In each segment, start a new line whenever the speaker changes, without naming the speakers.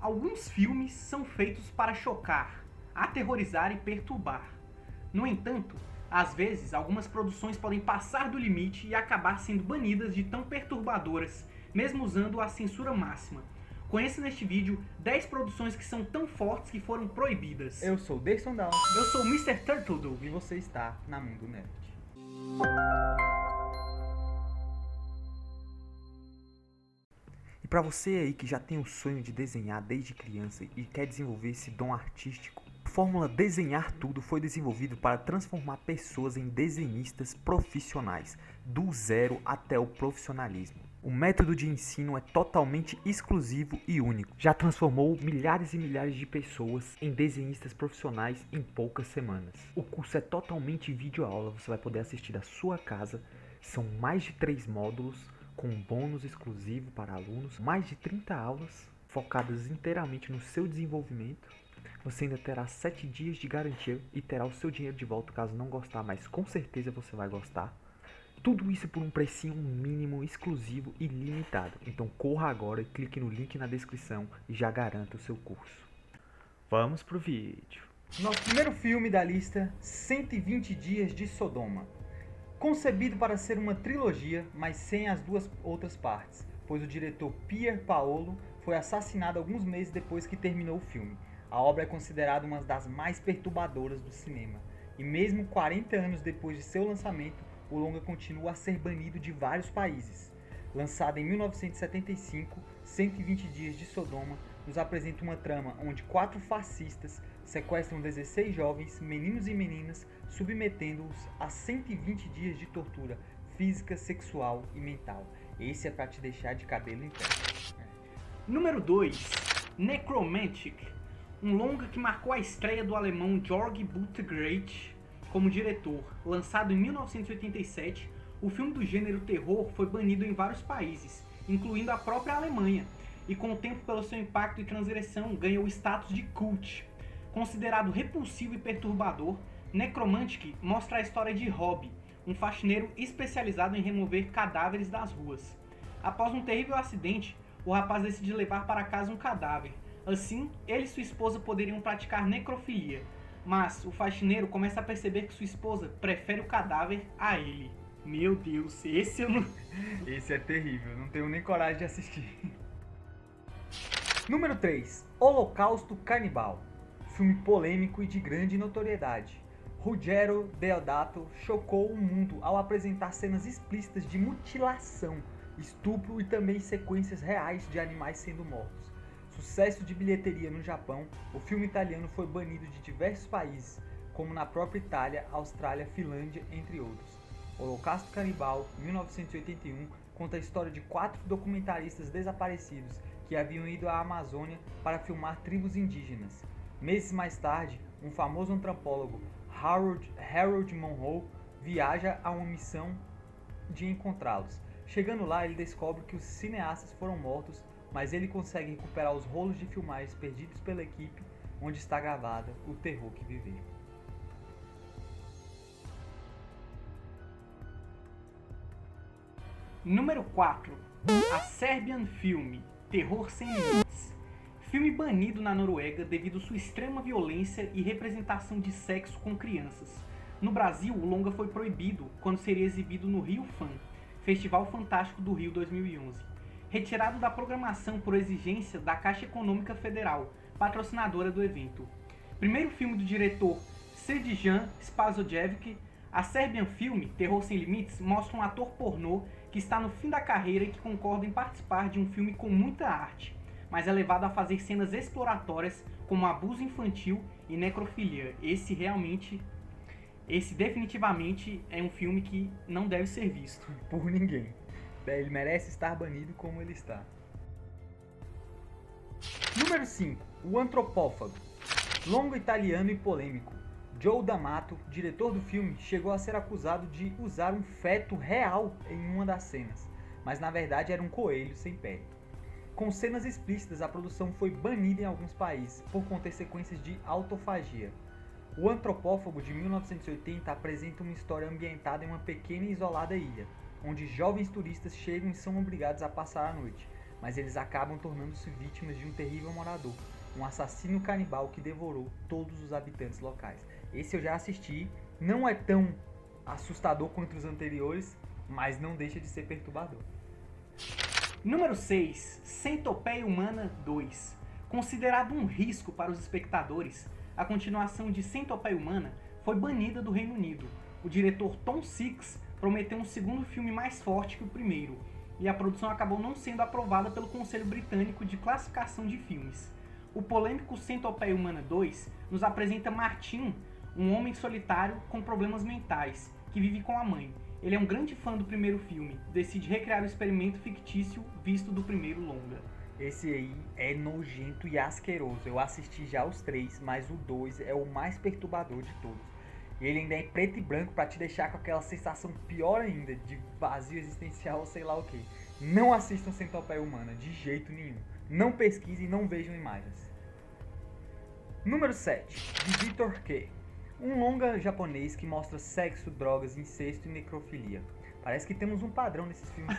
Alguns filmes são feitos para chocar, aterrorizar e perturbar. No entanto, às vezes, algumas produções podem passar do limite e acabar sendo banidas de tão perturbadoras, mesmo usando a censura máxima. Conheça neste vídeo 10 produções que são tão fortes que foram proibidas.
Eu sou o Derson Down
Eu sou o Mr. Turtle
e você está na Mundo Nerd. E para você aí que já tem o sonho de desenhar desde criança e quer desenvolver esse dom artístico, a fórmula Desenhar Tudo foi desenvolvido para transformar pessoas em desenhistas profissionais, do zero até o profissionalismo. O método de ensino é totalmente exclusivo e único. Já transformou milhares e milhares de pessoas em desenhistas profissionais em poucas semanas. O curso é totalmente videoaula, você vai poder assistir da sua casa. São mais de 3 módulos com um bônus exclusivo para alunos, mais de 30 aulas focadas inteiramente no seu desenvolvimento. Você ainda terá 7 dias de garantia e terá o seu dinheiro de volta caso não gostar, mas com certeza você vai gostar. Tudo isso por um precinho mínimo, exclusivo e limitado. Então corra agora e clique no link na descrição e já garanta o seu curso. Vamos pro vídeo. Nosso primeiro filme da lista, 120 Dias de Sodoma. Concebido para ser uma trilogia, mas sem as duas outras partes, pois o diretor Pier Paolo foi assassinado alguns meses depois que terminou o filme. A obra é considerada uma das mais perturbadoras do cinema. E mesmo 40 anos depois de seu lançamento, o longa continua a ser banido de vários países. Lançado em 1975, 120 Dias de Sodoma nos apresenta uma trama onde 4 fascistas sequestram 16 jovens, meninos e meninas, submetendo-os a 120 dias de tortura física, sexual e mental. Esse é pra te deixar de cabelo em pé.
Número 2. Necromantic, um longa que marcou a estreia do alemão Georg Buttigieg como diretor. Lançado em 1987, o filme do gênero terror foi banido em vários países, incluindo a própria Alemanha, e com o tempo, pelo seu impacto e transgressão, ganhou o status de cult. Considerado repulsivo e perturbador, Necromantic mostra a história de Rob, um faxineiro especializado em remover cadáveres das ruas. Após um terrível acidente, o rapaz decide levar para casa um cadáver. Assim, ele e sua esposa poderiam praticar necrofilia, mas o faxineiro começa a perceber que sua esposa prefere o cadáver a ele. Meu Deus, esse eu não...
Esse é terrível, não tenho nem coragem de assistir. Número 3. Holocausto Canibal. Filme polêmico e de grande notoriedade. Ruggero Deodato chocou o mundo ao apresentar cenas explícitas de mutilação, estupro e também sequências reais de animais sendo mortos. Sucesso de bilheteria no Japão, o filme italiano foi banido de diversos países, como na própria Itália, Austrália, Finlândia, entre outros. Holocausto Canibal, 1981, conta a história de 4 documentaristas desaparecidos que haviam ido à Amazônia para filmar tribos indígenas. Meses mais tarde, um famoso antropólogo, Harold Monroe, viaja a uma missão de encontrá-los. Chegando lá, ele descobre que os cineastas foram mortos, mas ele consegue recuperar os rolos de filmagens perdidos pela equipe, onde está gravada o terror que viveram.
Número 4. A Serbian Film, Terror Sem Limites. Filme banido na Noruega devido à sua extrema violência e representação de sexo com crianças. No Brasil, o longa foi proibido quando seria exibido no Rio Fan, Festival Fantástico do Rio 2011. Retirado da programação por exigência da Caixa Econômica Federal, patrocinadora do evento. Primeiro filme do diretor Srđan Spasojević, a Serbian Film, Terror Sem Limites, mostra um ator pornô que está no fim da carreira e que concorda em participar de um filme com muita arte, mas é levado a fazer cenas exploratórias como abuso infantil e necrofilia. Esse definitivamente é um filme que não deve ser visto.
Por ninguém. Ele merece estar banido como ele está. Número 5. O Antropófago. Longo italiano e polêmico. Joe D'Amato, diretor do filme, chegou a ser acusado de usar um feto real em uma das cenas, mas na verdade era um coelho sem pele. Com cenas explícitas, a produção foi banida em alguns países por conter sequências de autofagia. O Antropófago de 1980 apresenta uma história ambientada em uma pequena e isolada ilha, onde jovens turistas chegam e são obrigados a passar a noite. mas eles acabam tornando-se vítimas de um terrível morador, um assassino canibal que devorou todos os habitantes locais. Esse eu já assisti, não é tão assustador quanto os anteriores, mas não deixa de ser perturbador.
Número 6. Centopeia Humana 2. Considerado um risco para os espectadores, a continuação de Centopeia Humana foi banida do Reino Unido. O diretor Tom Six prometeu um segundo filme mais forte que o primeiro, e a produção acabou não sendo aprovada pelo Conselho Britânico de Classificação de Filmes. O polêmico Centopeia Humana 2 nos apresenta Martin, um homem solitário com problemas mentais, que vive com a mãe. Ele é um grande fã do primeiro filme, decide recriar o experimento fictício visto do primeiro longa.
Esse aí é nojento e asqueroso. Eu assisti já os 3, mas o 2 é o mais perturbador de todos. Ele ainda é preto e branco pra te deixar com aquela sensação pior ainda, de vazio existencial ou sei lá o que. Não assistam Centopeia Humana, de jeito nenhum. Não pesquisem, não vejam imagens. Número 7. De Victor K. Um longa japonês que mostra sexo, drogas, incesto e necrofilia. Parece que temos um padrão nesses filmes.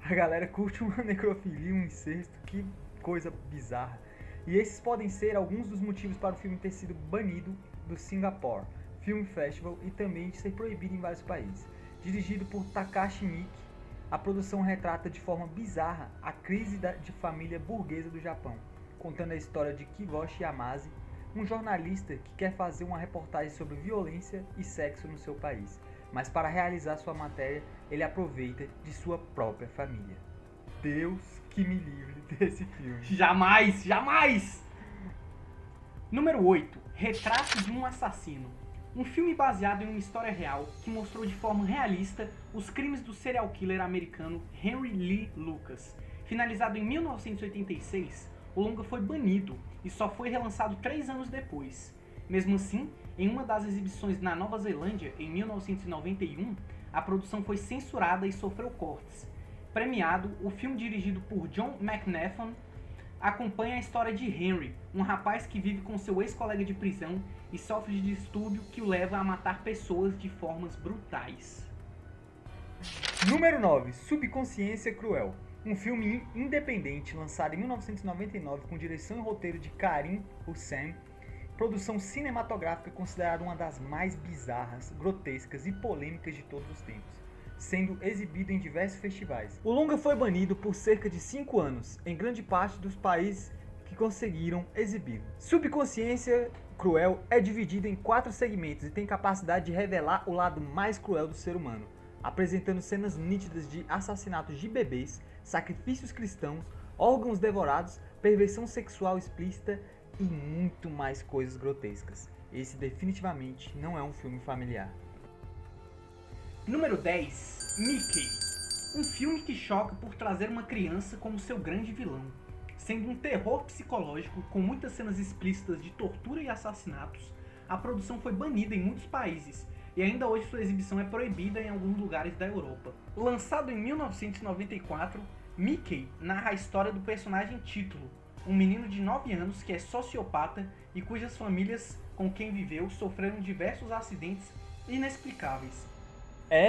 A galera curte uma necrofilia, um incesto, que coisa bizarra. E esses podem ser alguns dos motivos para o filme ter sido banido do Singapore Film Festival e também de ser proibido em vários países. Dirigido por Takashi Miike, a produção retrata de forma bizarra a crise de família burguesa do Japão, contando a história de Kiyoshi Yamase, um jornalista que quer fazer uma reportagem sobre violência e sexo no seu país, mas para realizar sua matéria, ele aproveita de sua própria família. Deus que me livre desse filme.
Jamais, jamais! Número 8. Retrato de um assassino. Um filme baseado em uma história real que mostrou de forma realista os crimes do serial killer americano Henry Lee Lucas. Finalizado em 1986, o longa foi banido e só foi relançado 3 anos depois. Mesmo assim, em uma das exibições na Nova Zelândia, em 1991, a produção foi censurada e sofreu cortes. Premiado, o filme dirigido por John McNaughton acompanha a história de Henry, um rapaz que vive com seu ex-colega de prisão e sofre de distúrbio que o leva a matar pessoas de formas brutais.
Número 9. Subconsciência Cruel. Um filme independente lançado em 1999 com direção e roteiro de Karim Hussein, produção cinematográfica considerada uma das mais bizarras, grotescas e polêmicas de todos os tempos, sendo exibido em diversos festivais. O longa foi banido por cerca de 5 anos, em grande parte dos países que conseguiram exibir. Subconsciência Cruel é dividido em 4 segmentos e tem capacidade de revelar o lado mais cruel do ser humano, apresentando cenas nítidas de assassinatos de bebês, sacrifícios cristãos, órgãos devorados, perversão sexual explícita e muito mais coisas grotescas. Esse definitivamente não é um filme familiar.
Número 10. Mickey. Um filme que choca por trazer uma criança como seu grande vilão. Sendo um terror psicológico com muitas cenas explícitas de tortura e assassinatos, a produção foi banida em muitos países e ainda hoje sua exibição é proibida em alguns lugares da Europa. Lançado em 1994, Mickey narra a história do personagem Título, um menino de 9 anos que é sociopata e cujas famílias com quem viveu sofreram diversos acidentes inexplicáveis.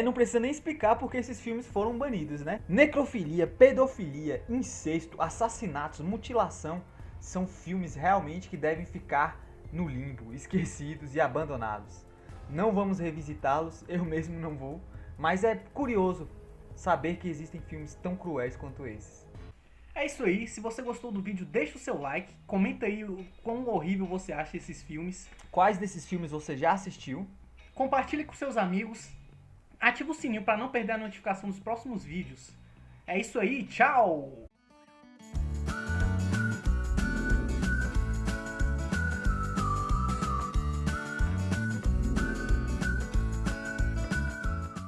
Não precisa nem explicar porque esses filmes foram banidos, né? Necrofilia, pedofilia, incesto, assassinatos, mutilação são filmes realmente que devem ficar no limbo, esquecidos e abandonados. Não vamos revisitá-los, eu mesmo não vou, mas é curioso saber que existem filmes tão cruéis quanto esses.
É isso aí, se você gostou do vídeo, deixa o seu like, comenta aí o quão horrível você acha esses filmes.
Quais desses filmes você já assistiu?
Compartilhe com seus amigos, ativa o sininho para não perder a notificação dos próximos vídeos. É isso aí, tchau!